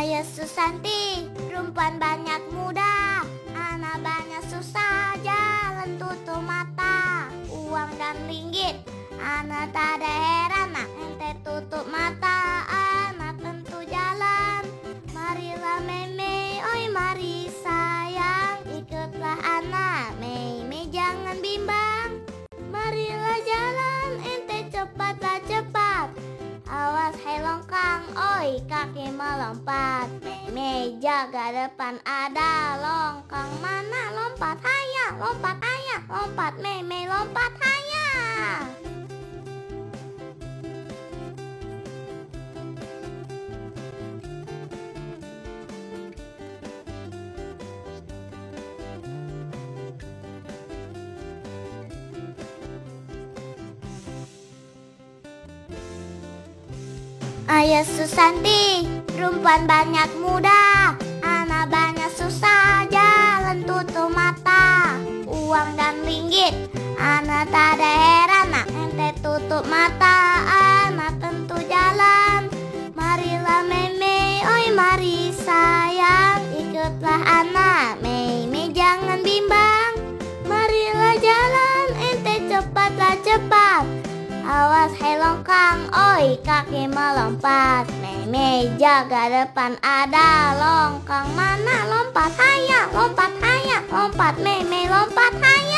Ayo Susanti, perempuan banyak muda, anak banyak susah, jalan tutup mata. Uang dan ringgit, anak tak ada heran, nak ente tutup mata, anak tentu jalan. Marilah meme, oi mari sayang, ikutlah anak, meme jangan bimbang. Marilah jalan, ente cepatlah cepat, awas hai longkang, oi kaki melompat. Meme jaga depan ada longkang, mana lompat haya, lompat ayah, lompat meme lompat haya. Ayo Susanti, perempuan banyak muda, anak banyak susah, jalan tutup mata. Uang dan ringgit, anak tak ada heran, nak ente tutup mata, anak tentu jalan. Marilah meme, oi mari sayang, ikutlah anak, meme jangan bimbang. Marilah jalan, ente cepatlah cepat, awas hai longkang, oi kaki melompat. Meme jaga depan ada longkang, mana lompat haya, lompat meme lompat haya.